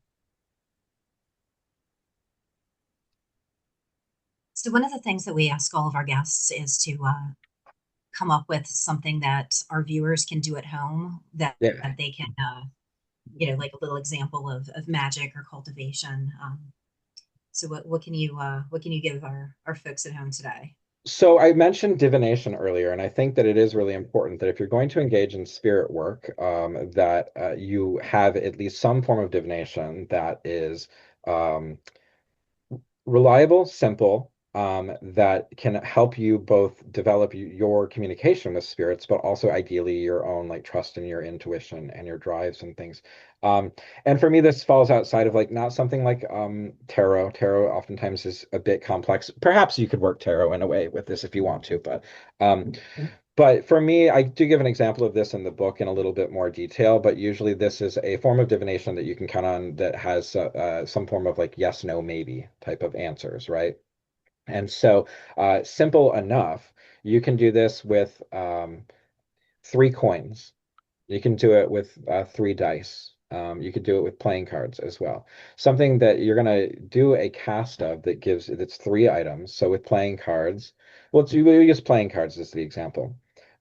So one of the things that we ask all of our guests is to come up with something that our viewers can do at home Yeah. that they can, like a little example of magic or cultivation. So what can you give our folks at home today? So I mentioned divination earlier, and I think that it is really important that if you're going to engage in spirit work, that you have at least some form of divination that is um, reliable, simple, that can help you both develop your communication with spirits, but also ideally your own like trust in your intuition and your drives and things. Um, and for me, this falls outside of like not something like tarot. Tarot oftentimes is a bit complex. Perhaps you could work tarot in a way with this if you want to, um, but for me, I do give an example of this in the book in a little bit more detail, but usually this is a form of divination that you can count on that has some form of like yes, no, maybe type of answers, right? And so, simple enough, you can do this with 3 coins. You can do it with 3 dice. You could do it with playing cards as well. Something that you're going to do a cast of that's 3 items. So with playing cards, well, we use playing cards as the example.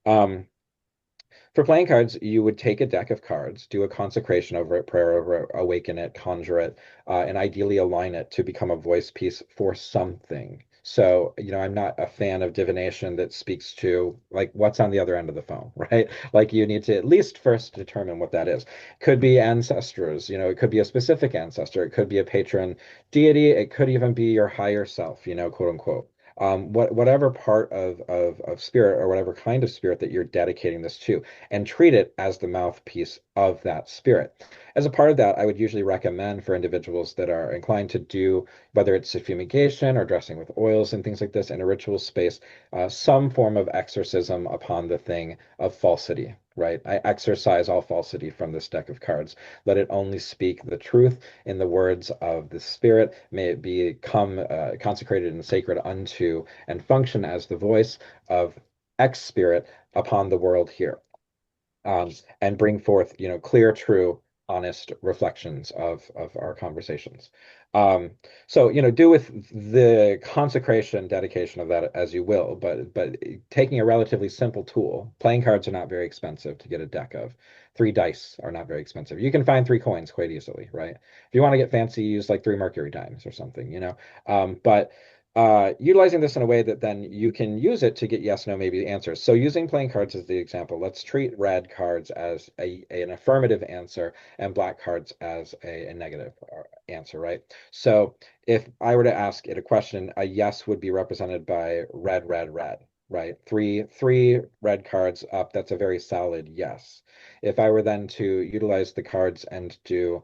Um, for playing cards, you would take a deck of cards, do a consecration over it, prayer over it, awaken it, conjure it, and ideally align it to become a voice piece for something. So, I'm not a fan of divination that speaks to like what's on the other end of the phone, right? Like you need to at least first determine what that is. Could be ancestors, it could be a specific ancestor, it could be a patron deity, it could even be your higher self, quote unquote. Whatever part of spirit or whatever kind of spirit that you're dedicating this to, and treat it as the mouthpiece of that spirit. As a part of that, I would usually recommend for individuals that are inclined to do, whether it's a fumigation or dressing with oils and things like this in a ritual space, some form of exorcism upon the thing of falsity. Right? I exorcise all falsity from this deck of cards. Let it only speak the truth in the words of the Spirit. May it become consecrated and sacred unto and function as the voice of X Spirit upon the world here, and bring forth, clear, true, honest reflections of our conversations. Um, so, do with the consecration, dedication of that as you will, but taking a relatively simple tool, playing cards are not very expensive to get a deck of. 3 dice are not very expensive. You can find 3 coins quite easily, right? If you want to get fancy, use like 3 mercury dimes or something, but utilizing this in a way that then you can use it to get yes, no, maybe answers. So using playing cards as the example, let's treat red cards as an affirmative answer and black cards as a negative answer, right? So if I were to ask it a question, a yes would be represented by red, red, red, right? Three red cards up, that's a very solid yes. If I were then to utilize the cards and do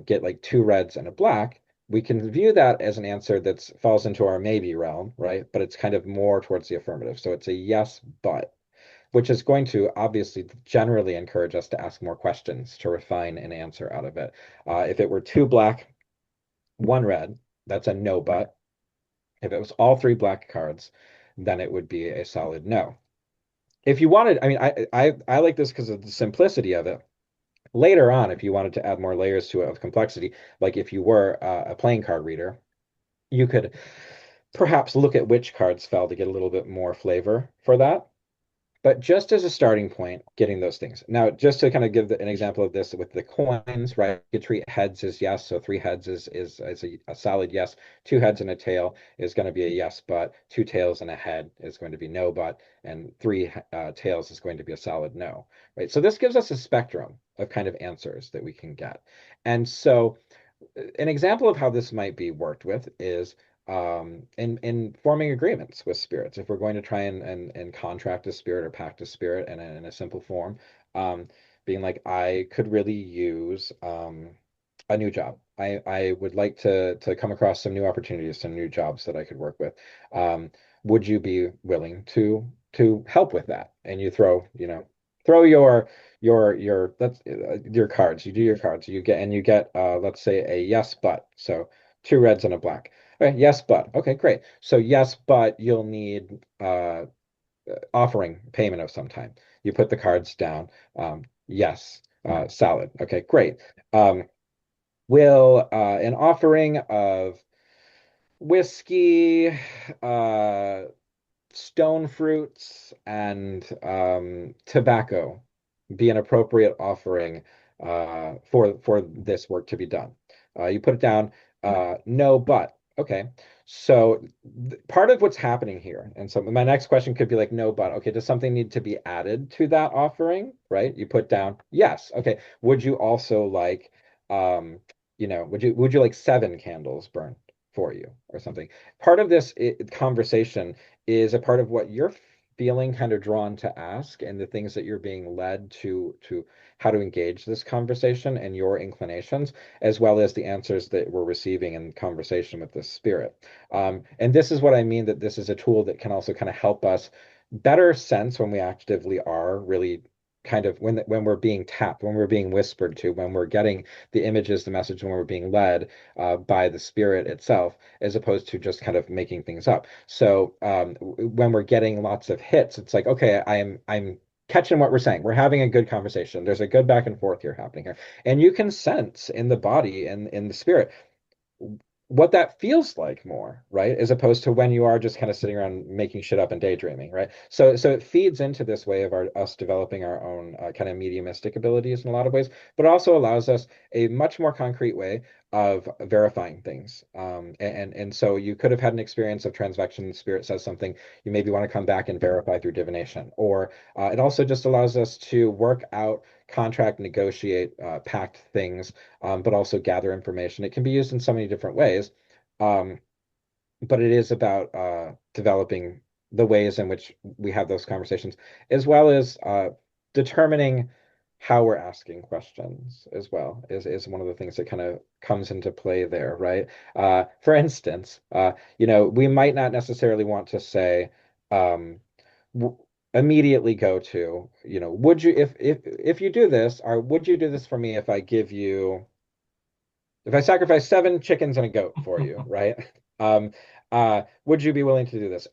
get like two reds and a black, we can view that as an answer that falls into our maybe realm, right? But it's kind of more towards the affirmative. So it's a yes, but, which is going to obviously generally encourage us to ask more questions to refine an answer out of it. If it were two black, one red, that's a no, but. If it was all three black cards, then it would be a solid no. If you wanted, I mean, I like this because of the simplicity of it. Later on, if you wanted to add more layers to it of complexity, like if you were a playing card reader, you could perhaps look at which cards fell to get a little bit more flavor for that. But just as a starting point, getting those things. Now, just to kind of give an example of this with the coins, right? You treat heads as yes, so three heads is a solid yes. Two heads and a tail is going to be a yes, but two tails and a head is going to be no, but, and three tails is going to be a solid no, right? So this gives us a spectrum of kind of answers that we can get. And so an example of how this might be worked with is in forming agreements with spirits. If we're going to try and contract a spirit or pact a spirit in a simple form, um, being like, I could really use a new job. I would like to come across some new opportunities, some new jobs that I could work with. Would you be willing to help with that? And you throw your that's your cards. You do your cards. You get let's say a yes, but. So two reds and a black. Okay, yes, but. Okay, great. So yes, but you'll need offering payment of some time. You put the cards down. Yes, salad. Okay, great. Will an offering of whiskey, stone fruits, and tobacco be an appropriate offering for this work to be done? You put it down, no, but. Okay. So part of what's happening here, and so my next question could be like, no, but. Okay, does something need to be added to that offering? Right? You put down, yes. Okay. Would you also like, would you like seven candles burned for you or something? Part of this conversation is a part of what you're feeling kind of drawn to ask and the things that you're being led to how to engage this conversation and your inclinations, as well as the answers that we're receiving in conversation with the spirit. And this is what I mean, that this is a tool that can also kind of help us better sense when we actively are really kind of when we're being tapped, when we're being whispered to, when we're getting the images, the message, when we're being led by the spirit itself, as opposed to just kind of making things up. So when we're getting lots of hits, it's like, okay, I'm catching what we're saying. We're having a good conversation. There's a good back and forth here happening here. And you can sense in the body and in the spirit what that feels like more, right? As opposed to when you are just kind of sitting around making shit up and daydreaming, right? So it feeds into this way of us developing our own kind of mediumistic abilities in a lot of ways, but it also allows us a much more concrete way of verifying things. And so you could have had an experience of transvection, the spirit says something, you maybe want to come back and verify through divination. Or it also just allows us to work out, contract, negotiate, pact things, but also gather information. It can be used in so many different ways, um, but it is about developing the ways in which we have those conversations, as well as determining how we're asking questions as well is one of the things that kind of comes into play there, right? For instance, we might not necessarily want to say, um, immediately go to, would you, if you do this, or would you do this for me if I sacrifice seven chickens and a goat for you, right? Um, would you be willing to do this?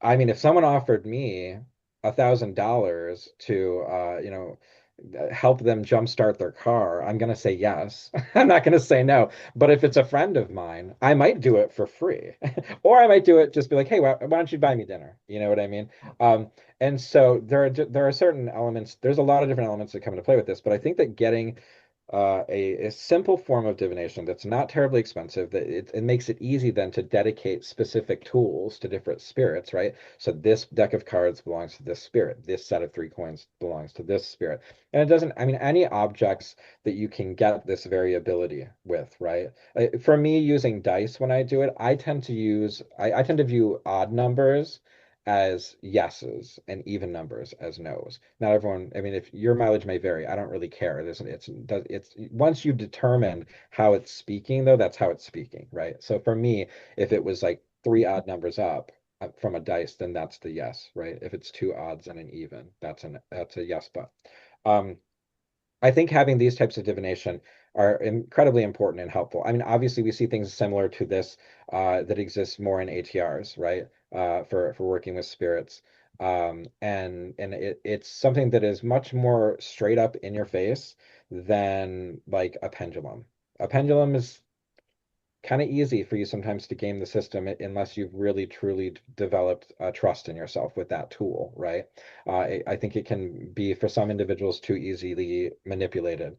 I mean, if someone offered me $1,000 to, help them jumpstart their car, I'm going to say yes. I'm not going to say no. But if it's a friend of mine, I might do it for free. Or I might do it just be like, hey, why don't you buy me dinner? You know what I mean? And so there are certain elements, there's a lot of different elements that come into play with this, but I think that getting a simple form of divination that's not terribly expensive, that it makes it easy then to dedicate specific tools to different spirits, right? So this deck of cards belongs to this spirit. This set of 3 coins belongs to this spirit. And it doesn't, I mean, any objects that you can get this variability with, right? For me, using dice when I do it, I tend to view odd numbers as yeses and even numbers as nos. Not everyone, I mean, if your mileage may vary, I don't really care. It's once you determine how it's speaking, though, that's how it's speaking, right? So for me, if it was like 3 odd numbers up from a dice, then that's the yes, right? If it's 2 odds and an even, that's a yes, but. Um, I think having these types of divination are incredibly important and helpful. I mean, obviously, we see things similar to this that exists more in ATRs, right? For working with spirits, and it's something that is much more straight up in your face than like a pendulum. A pendulum is kind of easy for you sometimes to game the system unless you've really truly developed trust in yourself with that tool, right? I think it can be for some individuals too easily manipulated.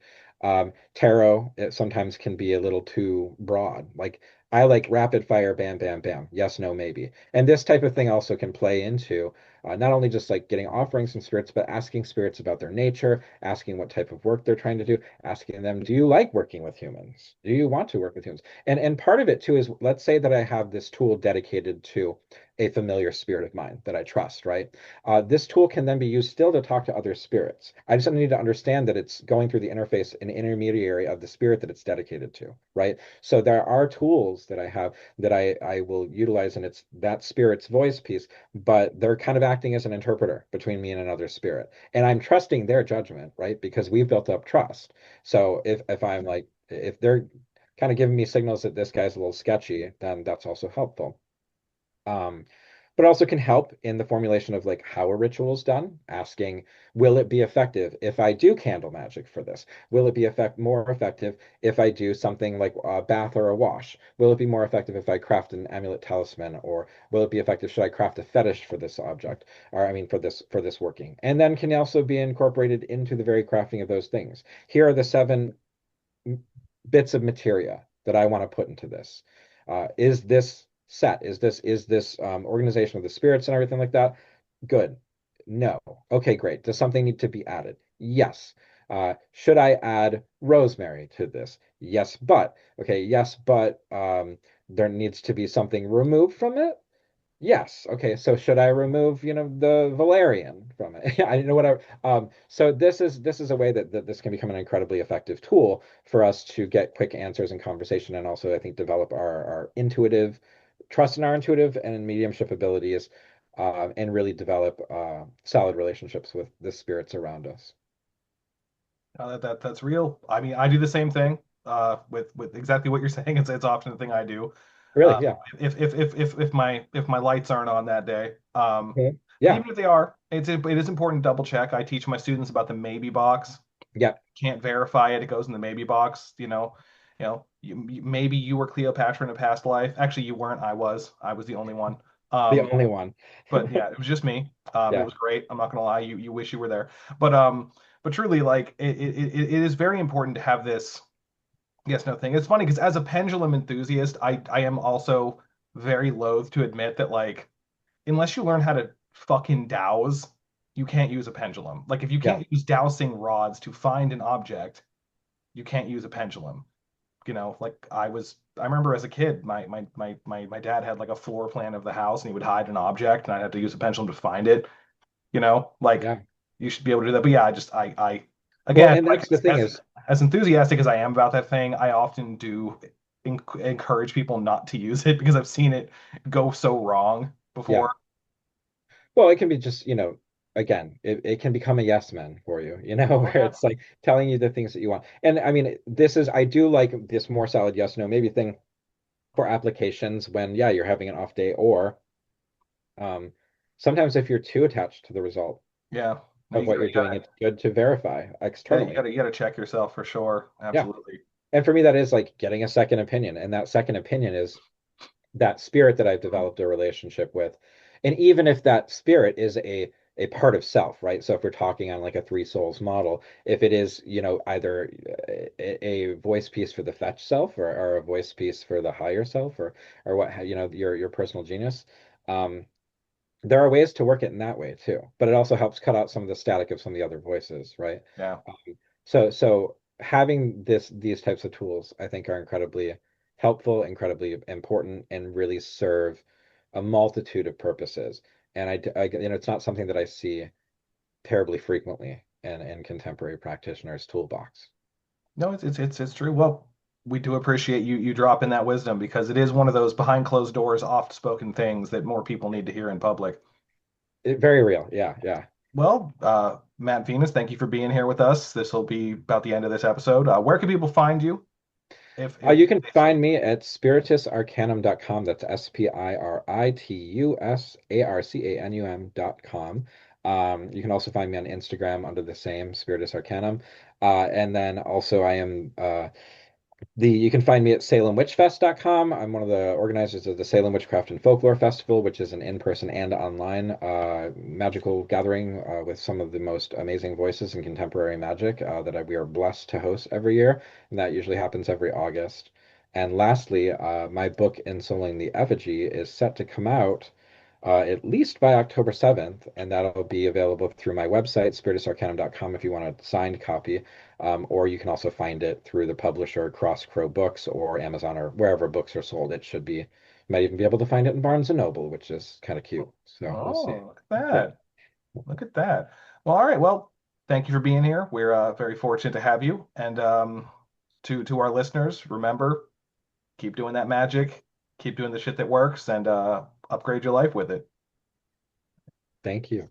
Tarot, it sometimes can be a little too broad. Like I like rapid fire, bam, bam, bam, yes, no, maybe. And this type of thing also can play into not only just like getting offerings from spirits, but asking spirits about their nature, asking what type of work they're trying to do, asking them, do you like working with humans? Do you want to work with humans? And part of it too is, let's say that I have this tool dedicated to a familiar spirit of mine that I trust, right? This tool can then be used still to talk to other spirits. I just need to understand that it's going through the interface, an intermediary of the spirit that it's dedicated to, right? So there are tools that I have that I will utilize, and it's that spirit's voice piece, but they're kind of acting as an interpreter between me and another spirit. And I'm trusting their judgment, right? Because we've built up trust. So if I'm like, if they're kind of giving me signals that this guy's a little sketchy, then that's also helpful. Um, but also can help in the formulation of like how a ritual is done, asking, will it be effective if I do candle magic for this? Will it be more effective if I do something like a bath or a wash? Will it be more effective if I craft an amulet talisman? Or will it be effective, should I craft a fetish for this object? Or I mean for this working. And then can also be incorporated into the very crafting of those things. Here are the 7 bits of materia that I want to put into this. Is this set? Is this organization of the spirits and everything like that? Good. No. Okay, great. Does something need to be added? Yes. Should I add rosemary to this? Yes, but. Okay, yes, but there needs to be something removed from it. Yes. Okay. So should I remove, the Valerian from it? I know whatever. So this is a way that this can become an incredibly effective tool for us to get quick answers in conversation, and also I think develop our intuitive trust in our intuitive and mediumship abilities, and really develop solid relationships with the spirits around us. That's real. I mean, I do the same thing with exactly what you're saying. It's often the thing I do. Really? Uh, Yeah. if my lights aren't on that day, Mhm. and Yeah. even if they are, it is important to double check. I teach my students about the maybe box. Yeah. Can't verify it. It goes in the maybe box. Maybe you were Cleopatra in a past life. Actually, you weren't. I was. I was the only one. The Um, only one. but yeah, it was just me. It Yeah. was great. I'm not gonna lie. You wish you were there. But truly, like it is very important to have this yes no thing. It's funny because as a pendulum enthusiast, I am also very loath to admit that like unless you learn how to fucking dowse, you can't use a pendulum. Like if you Yeah. can't use dowsing rods to find an object, you can't use a pendulum. Like I remember as a kid, my dad had like a floor plan of the house and he would hide an object and I'd have to use a pendulum to find it. Like Yeah. you should be able to do that. But yeah, I Well, again, and like that's the thing is, as enthusiastic as I am about that thing, I often do encourage people not to use it because I've seen it go so wrong yeah. before. Well, it can be just, again, it can become a yes man for you, Oh where yeah. it's like telling you the things that you want. And I mean, I do like this more solid yes, no, maybe thing for applications when, yeah, you're having an off day, or um, sometimes if you're too attached to the result Yeah. No, of what you're doing, it's good to verify externally. you gotta check yourself for sure. Yeah. Absolutely. And for me, that is like getting a second opinion. And that second opinion is that spirit that I've developed a relationship with. And even if that spirit is a part of self, right? So if we're talking on like a three souls model, if it is, either a voice piece for the fetch self, or a voice piece for the higher self, or what, your personal genius, um, there are ways to work it in that way too. But it also helps cut out some of the static of some of the other voices, right? Yeah. So having these types of tools, I think, are incredibly helpful, incredibly important, and really serve a multitude of purposes. And it's not something that I see terribly frequently in contemporary practitioners' toolbox. No, it's true. Well, we do appreciate you dropping that wisdom because it is one of those behind closed doors, oft spoken things that more people need to hear in public. Very real. Yeah, yeah. Well, Matt Venus, thank you for being here with us. This will be about the end of this episode. Where can people find you? If You can find me at spiritusarcanum.com. That's spiritusarcanum.com. You can also find me on Instagram under the same Spiritus Arcanum. And then also I am you can find me at salemwitchfest.com. I'm one of the organizers of the Salem Witchcraft and Folklore Festival, which is an in-person and online magical gathering with some of the most amazing voices in contemporary magic we are blessed to host every year, and that usually happens every August. And lastly, my book, Ensouling the Effigy, is set to come out at least by October 7th, and that'll be available through my website, spiritusarcanum.com, if you want a signed copy. Or you can also find it through the publisher Cross Crow Books or Amazon or wherever books are sold. It should be, you might even be able to find it in Barnes and Noble, which is kind of cute. So we'll see. Oh, look at Yeah. that. Look at that. Well, all right. Well, thank you for being here. We're very fortunate to have you. And to our listeners, remember, keep doing that magic, keep doing the shit that works, and upgrade your life with it. Thank you.